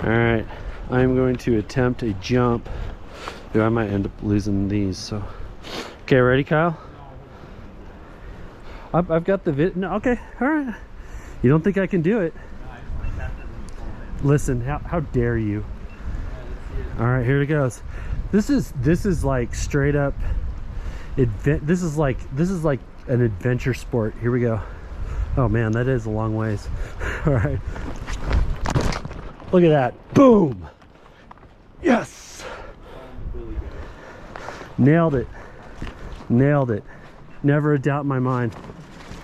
All right, I'm going to attempt a jump. Dude, I might end up losing these. So, okay, ready, Kyle? I've got the vid. No, okay, all right. You don't think I can do it? Listen, how dare you? All right, here it goes. This is like straight up. This is like an adventure sport. Here we go. Oh man, that is a long ways. All right. Look at that. Boom. Yes. Nailed it. Nailed it. Never a doubt in my mind.